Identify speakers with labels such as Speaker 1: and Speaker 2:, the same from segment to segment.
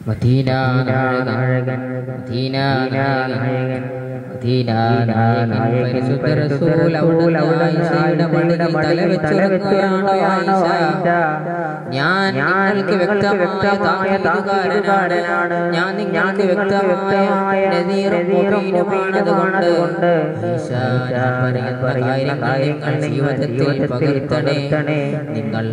Speaker 1: Medina നായകൻ Medina നായകൻ Medina നായകൻ പരിശുദ്ധ റസൂൽ അവിടുന്ന് ആയിഷയുടെ മടിയിൽ തല വെച്ചുറങ്ങുകയാണ്. ആയിഷ, ഞാൻ നിങ്ങൾക്ക് വ്യക്തമായ താക്കീതുകാരനാണ്, ഞാൻ നിങ്ങൾക്ക് വ്യക്തമായ നദീറും മുബീനുമാണതുകൊണ്ട് ആയിഷ, ഞാൻ പറയുന്ന കാര്യങ്ങൾ ജീവിതത്തിൽ പകർത്തണേ. നിങ്ങൾ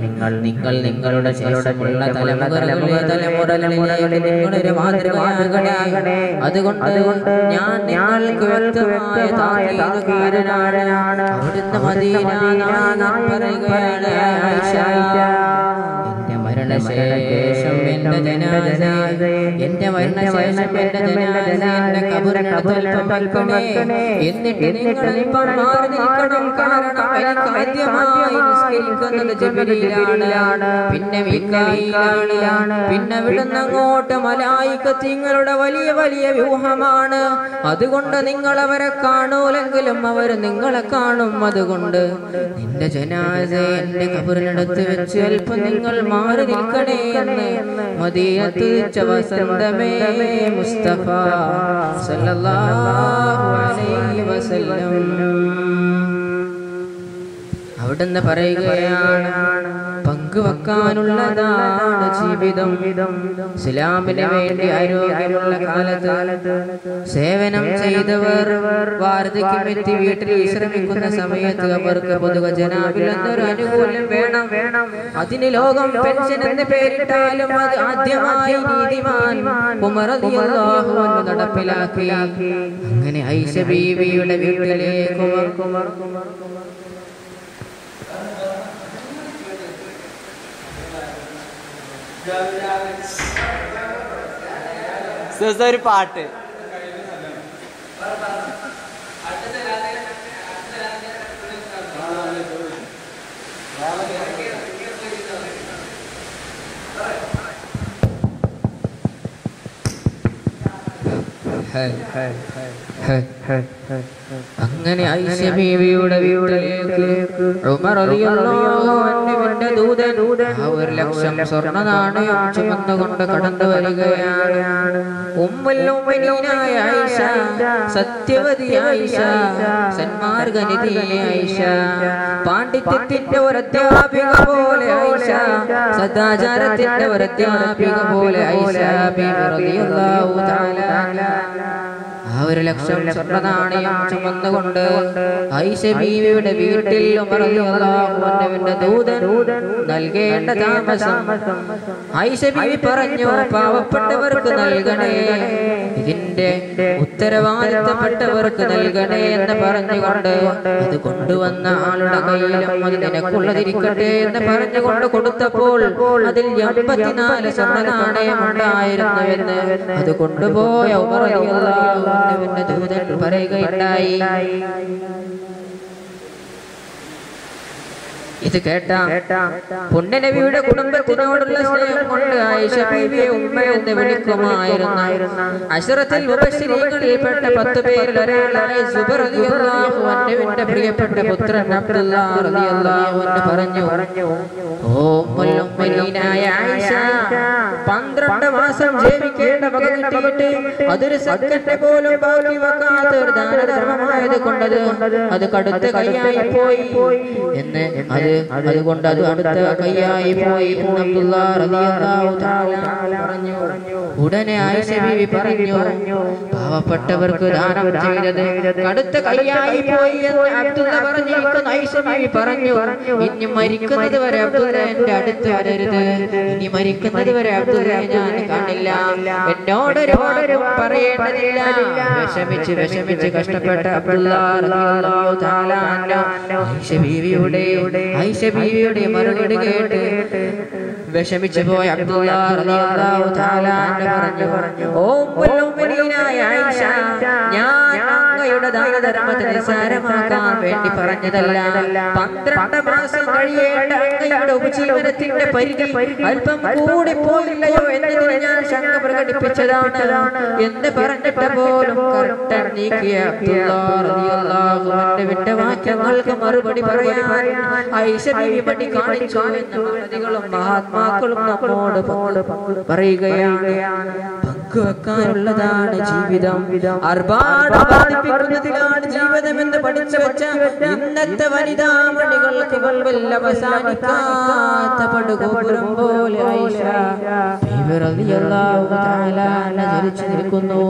Speaker 1: നിങ്ങളുടെ ശേഷമുള്ള തലമുറകളിലേക്ക് നിങ്ങളൊരു മാതൃകയാകണേ. അതുകൊണ്ട് ഞാൻ നിങ്ങൾക്ക് വ്യക്തമായ താക്കീതുകാരനാണ്. അവിടുന്ന് മദീന നായകൻ പറയുകയാണ്, ആയിഷ, എന്റെ മരണശേഷം എന്റെ ജനാസ എന്റെ ഖബറിനടുത്ത് വെക്കണേ. എന്നിട്ട് നിങ്ങൾ ഇപ്പോൾ മാറി നിൽക്കണം. കാരണം എനിക്ക് ആദ്യമായി നിസ്കരിക്കുന്നത് ജിബ്രീലാണ്, പിന്നെ മീകാഈലാണ്, പിന്നെ ഇവിടുന്ന് അങ്ങോട്ട് മലായികത്ത് നിങ്ങളുടെ വലിയ വലിയ വ്യൂഹമാണ്. അതുകൊണ്ട് നിങ്ങൾ അവരെ കാണൂലെങ്കിലും അവർ നിങ്ങളെ കാണും. അതുകൊണ്ട് നിന്റെ ജനാസ എന്റെ ഖബറിനടുത്ത് വെച്ച് അല്പം നിങ്ങൾ മാറി നിൽക്കണേ എന്ന് മദീനത്ത് വസന്തമേ മുസ്തഫ സല്ലല്ലാഹു അലൈഹി വസല്ലം അവിടുന്ന് പറയുകയാണ്, പങ്കുവെക്കാനുള്ളതാണ് ജീവിതം. ഇസ്ലാമിന് വേണ്ടി ആരോഗ്യമുള്ള കാലത്ത് സേവനം ചെയ്തവർ വാർദ്ധക്യമെത്തി വീട്ടിൽ വിശ്രമിക്കുന്ന സമയത്ത് അവർക്ക് പൊതുജനാവിൽ എന്തൊരു അനുകൂല്യം വേണം. അതിന് ലോകം പെൻഷൻ എന്ന് പേരിട്ടാലും അത് ആദ്യമായി നീതിമാൻ ഉമർ റളിയല്ലാഹു അൻഹു നടപ്പിലാക്കി. അങ്ങനെ ആയിഷ ബീവിയുടെ വീട്ടിലേക്ക്
Speaker 2: ഒരു പാട്ട്
Speaker 1: അങ്ങനെ ആയിഷ ബീവിയുടെ വീട്ടിലേക്ക് ഉമർ റളിയല്ലാഹു അൻഹുവിന്റെ ദൂതൻ 1,00,000 സ്വർണ്ണ നാണയം ചുമന്നുകൊണ്ട് കടന്നു വരികയാണ്. ഉമ്മുൽ മുഅ്മിനീനായ ആയിഷ, സത്യവതി ആയിഷ, സന്മാർഗനിധിയായ ആയിഷ, പാണ്ഡിത്യത്തിന്റെ ഒരു അധ്യാപിക പോലെ ആയിഷ, സദാചാരത്തിന്റെ ഒരു അധ്യാപിക പോലെ ആയിഷ ബീവി റളിയല്ലാഹു തആല 1,00,000 സ്വർണ്ണ നാണയം ചുമന്നുകൊണ്ട് ആയിഷ ബീവിയുടെ വീട്ടിൽ ഉമർ റളിയല്ലാഹു അൻഹുവിന്റെ ദൂതൻ നൽകേണ്ട താമസം ആയിഷ ബീവി പറഞ്ഞു, പാവപ്പെട്ടവർക്ക് നൽകണേ, ഇതിന്റെ ഉത്തരവാദിത്തപ്പെട്ടവർക്ക് നൽകണേ എന്ന് പറഞ്ഞുകൊണ്ട് അത് കൊണ്ടുവന്ന ആളുടെ കയ്യിലും അത് നിനക്കുള്ളതിരിക്കട്ടെ എന്ന് പറഞ്ഞുകൊണ്ട് കൊടുത്തപ്പോൾ അതിൽ 84 സ്വർണ്ണ നാണയം ഉണ്ടായിരുന്നുവെന്ന് അത് കൊണ്ടുപോയ ഉമർ റളിയല്ലാഹു അൻഹുവിന്റെ ദൂതൻ പറയുകയുണ്ടായി. ഇത് കേട്ട പുണ്യനബിയുടെ കുടുംബത്തിനോടുള്ള സ്നേഹം കൊണ്ട് ആയിഷ ബീവിയെ ഉമ്മ എന്ന് വിളിക്കുമായിരുന്നു. അശ്റത്തുൽ മുബശ്ശിരീകളിൽപ്പെട്ട 10 പേരിൽ ഒരാളായ സുബൈർ റളിയല്ലാഹു അൻഹുവിന്റെ പ്രിയപ്പെട്ട പുത്രൻ അബ്ദുല്ലാഹ് റളിയല്ലാഹു അൻഹു പറഞ്ഞു, ഓ ഉമ്മുൽ മുഅ്മിനീനായ ആയിഷ, 12 മാസം ജീവിക്കേണ്ട വക കിട്ടിയിട്ട് അതൊരു സെക്കൻഡ് പോലും ബാക്കി വെക്കാത്ത ഒരു ദാനധർമ്മമായത് കൊണ്ടത് അത് കടുത്ത കൈയായി പോയി എന്ന് അതുകൊണ്ട് അത് അടുത്ത കൈയായി പോയി എന്ന് അബ്ദുല്ലാഹ് റളിയല്ലാഹു തആല പറഞ്ഞു. ഉടനെ ആയിഷ ബീവി പറഞ്ഞു, പാവപ്പെട്ടവർക്ക് ദാനം ചെയ്തത് കടുത്ത കൈയായി പോയി എന്ന് അബ്ദുല്ലാഹ് പറഞ്ഞിരിക്കുന്ന ആയിഷ ബീവി പറഞ്ഞു, ഇനി മരിക്കുന്നത് വരെ അബ്ദുല്ലാഹ് എന്റെ അടുത്ത് വരരുത്, ഇനി മരിക്കുന്നത് വരെ അബ്ദുല്ലാഹ് ഞാൻ കാണില്ല, എന്നോടൊരു പറയേണ്ടതില്ല. വിഷമിച്ച് കഷ്ടപ്പെട്ട അബ്ദുല്ലാഹ് റളിയല്ലാഹു തആല ആയിഷ ബീവിയുടെ മറുപടി കേട്ട് വിഷമിച്ചു പോയ അബ്ദുല്ലാഹ് റളിയല്ലാഹു തആല പറഞ്ഞു, ഓ ഉമ്മുൽ മുഅ്മിനീനായ ആയിഷ, ഞാൻ ആകയുടെ ദാനധർമ്മത്തെ നിസ്സാരമാക്കാൻ വേണ്ടി പറഞ്ഞതല്ല. 12 മാസം കഴിയേണ്ട അങ്ങയുടെ ഉപജീവനത്തിന്റെ പരിധി അല്പം കൂടി പോയില്ലയോ എന്നതിന് ഞാൻ ശങ്ക പ്രകടിപ്പിച്ചതാണ് എന്ന് പറഞ്ഞിട്ട് പോലും കർട്ടൻ നീക്കിയ അബ്ദുല്ലാഹുവിന്റെ വാക്യങ്ങൾക്ക് മറുപടി പറയാൻ ആയിഷ ബീവി മടി കാണിച്ചു എന്ന് മഹദികളും മഹാത്മാക്കളും നമ്മോട് പറയുകയാണ്. പങ്കുവെക്കാനുള്ളതാണ് ജീവിതം, ആർഭാടവർദ്ധിപ്പിക്കുന്നതിലാണ് ജീവിതം എന്ന് പഠിച്ചു വെച്ച ഇന്നത്തെ വനിതാ മണികൾക്ക് മുൻപിൽ അവസാനിക്കാത്ത പടുഗോപുരം പോലെ ആയിഷ ബീവി റളിയല്ലാഹു തആല ധരിച്ചു നിൽക്കുന്നു.